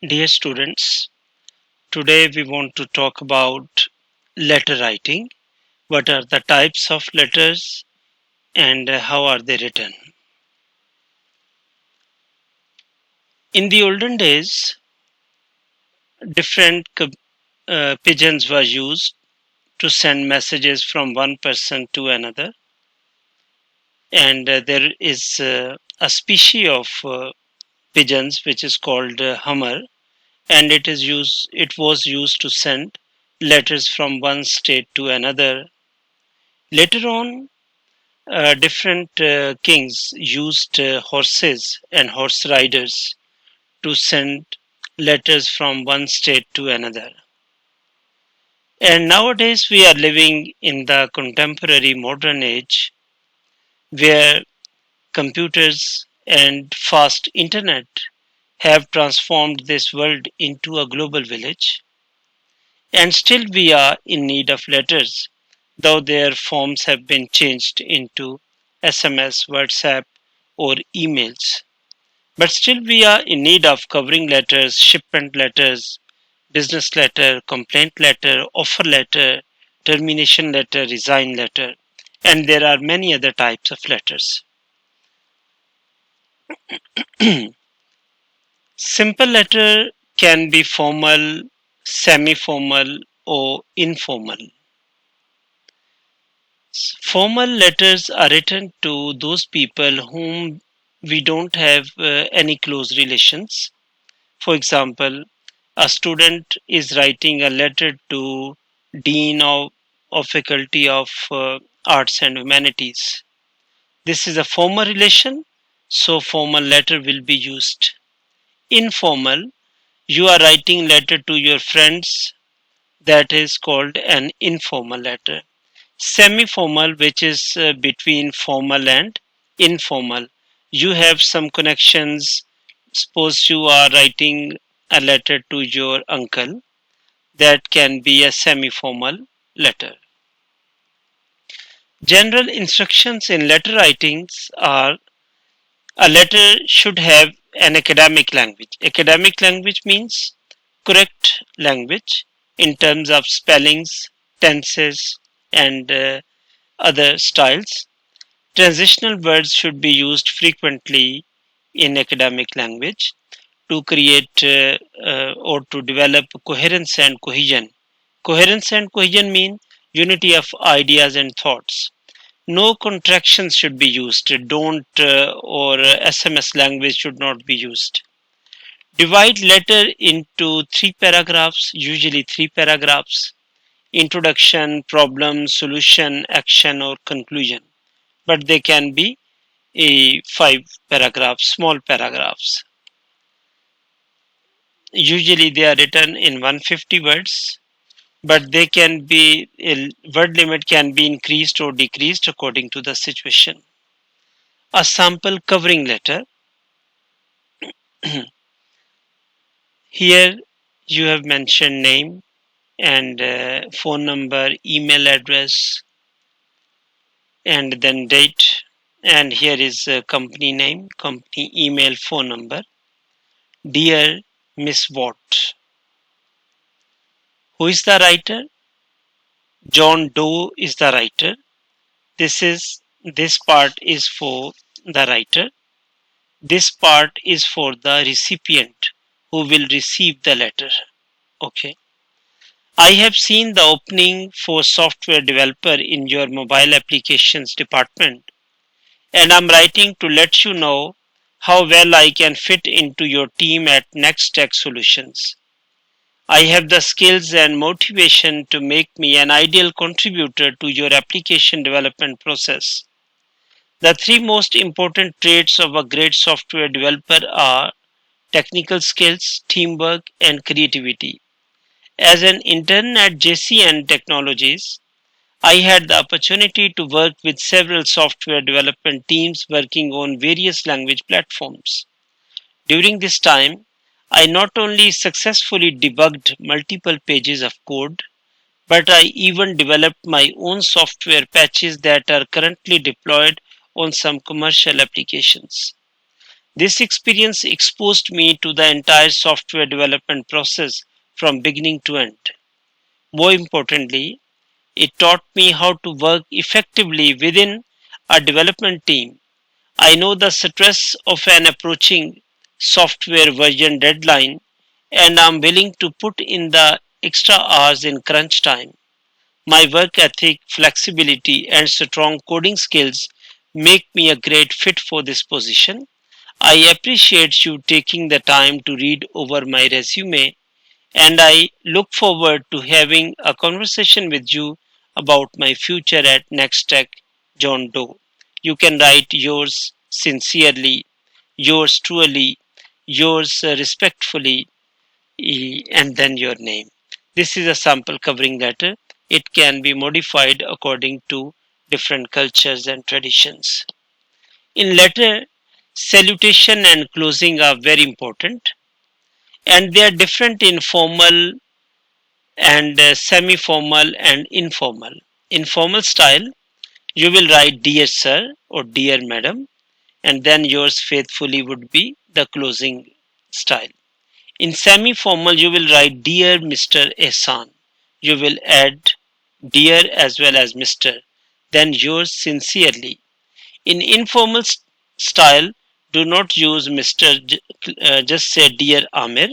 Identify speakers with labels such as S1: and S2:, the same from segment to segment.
S1: Dear students, today we want to talk about letter writing. What are the types of letters and how are they written? In the olden days, different pigeons were used to send messages from one person to another, and there is a species of pigeons which is called hummer, and it was used to send letters from one state to another. Later on, different kings used horses and horse riders to send letters from one state to another. And nowadays, we are living in the contemporary modern age where computers and fast internet have transformed this world into a global village. And still, we are in need of letters, though their forms have been changed into SMS, WhatsApp, or emails. But still, we are in need of covering letters, shipment letters, business letter, complaint letter, offer letter, termination letter, resign letter, and there are many other types of letters. Simple letter can be formal, semi formal, or informal. Formal letters are written to those people whom we don't have any close relations. For example, a student is writing a letter to dean of faculty of arts and humanities. This is a formal relation, so formal letter will be used. Informal, you are writing letter to your friends, that is called an informal letter. Semi-formal, which is between formal and informal. You have some connections. Suppose you are writing a letter to your uncle, that can be a semi-formal letter. General instructions in letter writings are a letter should have an academic language. Academic language means correct language in terms of spellings, tenses, and other styles. Transitional words should be used frequently in academic language to create or to develop coherence and cohesion. Coherence and cohesion mean unity of ideas and thoughts. No contractions should be used. Don't or SMS language should not be used. Divide letter into three paragraphs, usually three paragraphs: introduction, problem, solution, action, or conclusion. But they can be five paragraphs, small paragraphs. Usually they are written in 150 words, but they can be word limit can be increased or decreased according to the situation. A sample covering letter. Here you have mentioned name and phone number, email address, and then date. And here is company name, company email, phone number. Dear Miss Watt. Who is the writer? John Doe is the writer. This part is for the writer. This part is for the recipient who will receive the letter. Okay. I have seen the opening for software developer in your mobile applications department, and I'm writing to let you know how well I can fit into your team at Next Tech Solutions. I have the skills and motivation to make me an ideal contributor to your application development process. The three most important traits of a great software developer are technical skills, teamwork, and creativity. As an intern at JCN Technologies, I had the opportunity to work with several software development teams working on various language platforms. During this time, I not only successfully debugged multiple pages of code, but I even developed my own software patches that are currently deployed on some commercial applications. This experience exposed me to the entire software development process from beginning to end. More importantly, it taught me how to work effectively within a development team. I know the stress of an approaching software version deadline, and I'm willing to put in the extra hours in crunch time. My work ethic, flexibility, and strong coding skills make me a great fit for this position. I appreciate you taking the time to read over my resume, and I look forward to having a conversation with you about my future at Next Tech, John Doe. You can write yours sincerely, yours truly, yours respectfully, and then your name. This is a sample covering letter. It can be modified according to different cultures and traditions. In letter, salutation and closing are very important, and they are different in formal and semi-formal and informal. In formal style, you will write dear sir or dear madam, and then yours faithfully would be the closing style. In semi-formal, you will write dear Mr. Ehsan. You will add dear as well as Mr. Then yours sincerely. In informal style, do not use Mr. Just say dear Amir,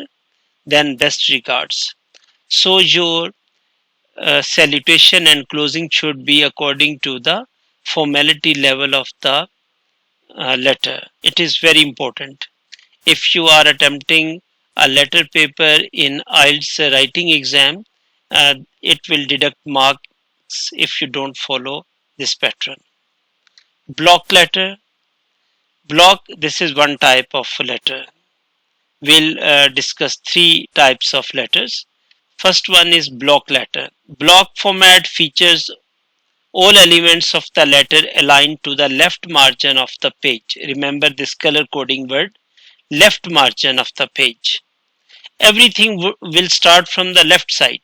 S1: then best regards. So your salutation and closing should be according to the formality level of the letter. It is very important. If you are attempting a letter paper in IELTS writing exam, it will deduct marks if you don't follow this pattern. Block letter. Block, this is one type of letter. We'll discuss three types of letters. First one is block letter. Block format features all elements of the letter aligned to the left margin of the page. Remember this color coding word, left margin of the page. Everything will start from the left side.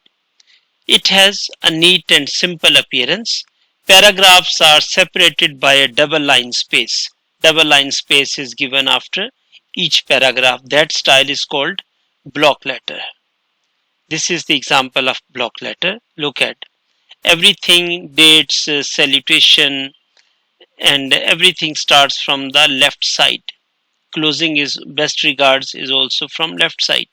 S1: It has a neat and simple appearance. Paragraphs are separated by a double line space. Double line space is given after each paragraph. That style is called block letter. This is the example of block letter. Look at everything, dates, salutation, and everything starts from the left side. Closing is best regards is also from left side.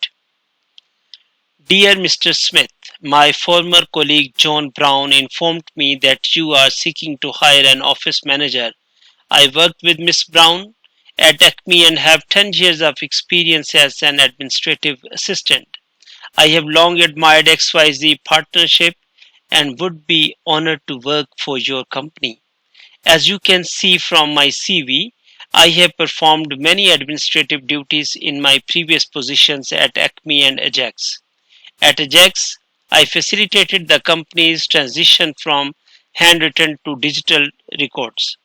S1: Dear Mr. Smith, my former colleague John Brown informed me that you are seeking to hire an office manager. I worked with Miss Brown at Acme and have 10 years of experience as an administrative assistant. I have long admired XYZ partnership and would be honored to work for your company. As you can see from my CV, I have performed many administrative duties in my previous positions at Acme and Ajax. At Ajax, I facilitated the company's transition from handwritten to digital records.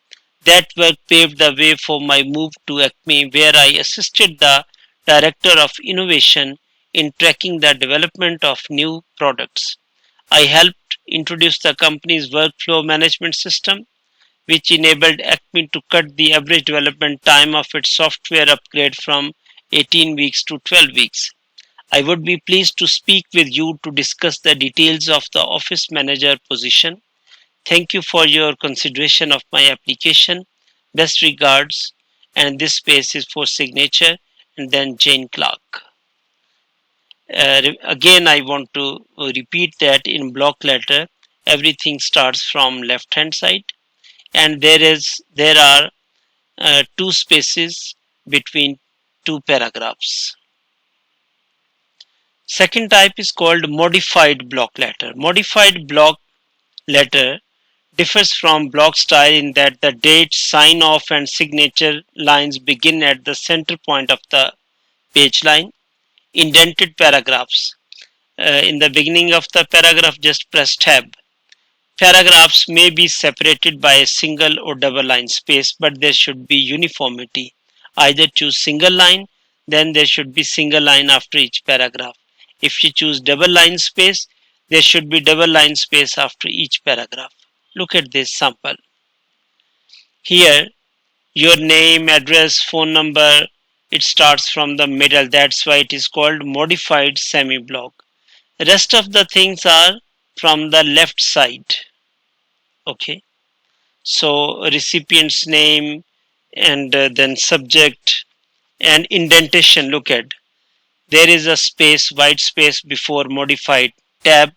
S1: That work paved the way for my move to Acme, where I assisted the Director of Innovation in tracking the development of new products. I helped introduce the company's workflow management system, which enabled Acme to cut the average development time of its software upgrade from 18 weeks to 12 weeks. I would be pleased to speak with you to discuss the details of the office manager position. Thank you for your consideration of my application. Best regards. And this space is for signature, and then Jane Clark. Again, I want to repeat that in block letter, everything starts from left hand side, and there are two spaces between two paragraphs. Second type is called modified block letter. Modified block letter differs from block style in that the date, sign off, and signature lines begin at the center point of the page line. Indented paragraphs. In the beginning of the paragraph, just press tab. Paragraphs may be separated by a single or double line space, but there should be uniformity. Either choose single line, then there should be single line after each paragraph. If you choose double line space, there should be double line space after each paragraph. Look at this sample. Here, your name, address, phone number, it starts from the middle. That's why it is called modified semi-block. Rest of the things are from the left side. Okay. So recipient's name and then subject and indentation. Look at, there is a space, white space before modified tab.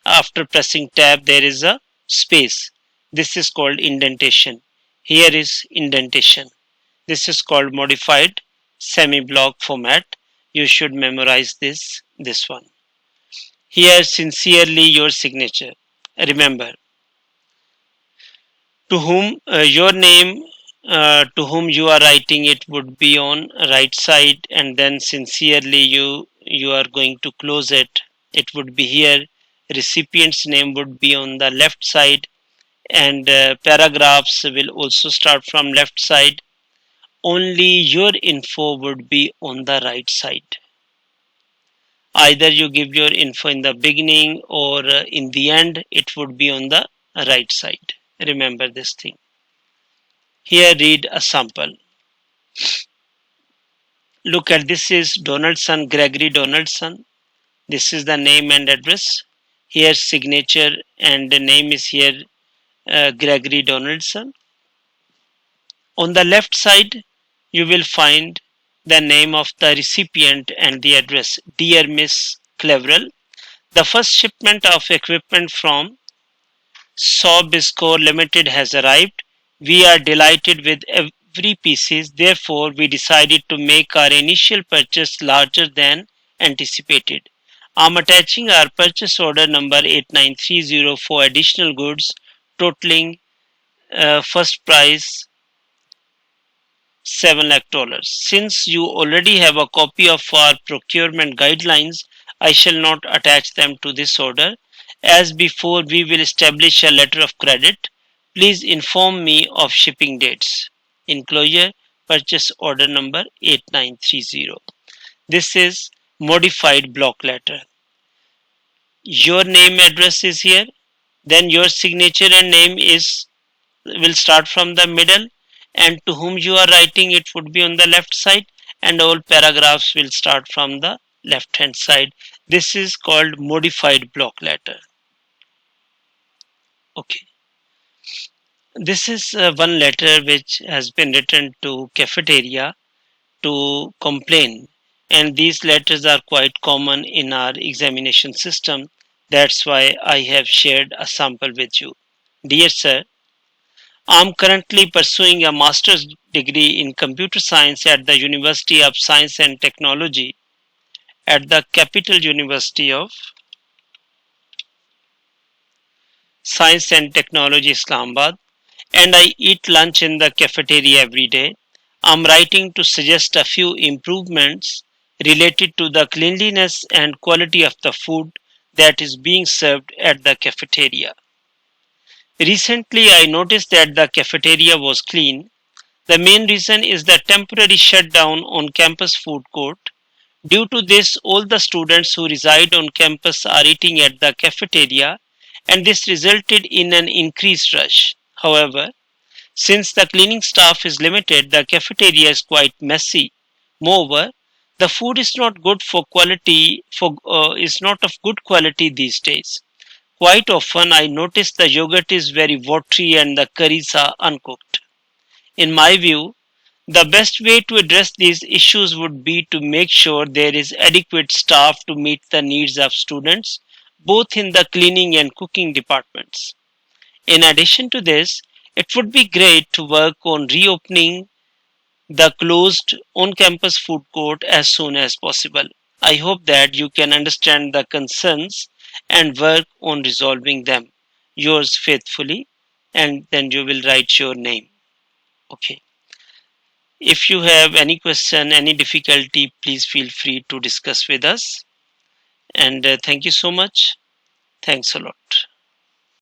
S1: After pressing tab, there is a space. This is called indentation. Here is indentation. This is called modified semi-block format. You should memorize this one. Here, sincerely, your signature. Remember, to whom your name, to whom you are writing, it would be on right side, and then sincerely you are going to close it. It would be here. Recipient's name would be on the left side, and paragraphs will also start from left side. Only your info would be on the right side. Either you give your info in the beginning or in the end, it would be on the right side. Remember this thing. Here, read a sample. Look at, this is Donaldson, Gregory Donaldson. This is the name and address. Here, signature and the name is here, Gregory Donaldson. On the left side, you will find the name of the recipient and the address. Dear Miss Cleverell, the first shipment of equipment from Sobisco Limited has arrived. We are delighted with every piece. Therefore, we decided to make our initial purchase larger than anticipated. I'm attaching our purchase order number 8930 for additional goods totaling first price $7 lakh. Since you already have a copy of our procurement guidelines, I shall not attach them to this order. As before, we will establish a letter of credit. Please inform me of shipping dates. Enclosure, purchase order number 8930. This is modified block letter. Your name address is here. Then your signature and name will start from the middle, and to whom you are writing, it would be on the left side, and all paragraphs will start from the left hand side. This is called modified block letter. Okay. This is one letter which has been written to Cafeteria to complain, and these letters are quite common in our examination system. That's why I have shared a sample with you. Dear sir, I'm currently pursuing a master's degree in computer science at the University of Science and Technology at the Capital University of Science and Technology, Islamabad, and I eat lunch in the cafeteria every day. I'm writing to suggest a few improvements related to the cleanliness and quality of the food that is being served at the cafeteria. Recently, I noticed that the cafeteria was clean. The main reason is the temporary shutdown on campus food court. Due to this, all the students who reside on campus are eating at the cafeteria, and this resulted in an increased rush. However, since the cleaning staff is limited, the cafeteria is quite messy. Moreover, the food is not good for quality is not of good quality these days. Quite often I notice the yogurt is very watery and the curries are uncooked. In my view, the best way to address these issues would be to make sure there is adequate staff to meet the needs of students, both in the cleaning and cooking departments. In addition to this, it would be great to work on reopening the closed on-campus food court as soon as possible. I hope that you can understand the concerns and work on resolving them. Yours faithfully, and then you will write your name. Okay. If you have any question, any difficulty, please feel free to discuss with us. And thank you so much. Thanks a lot.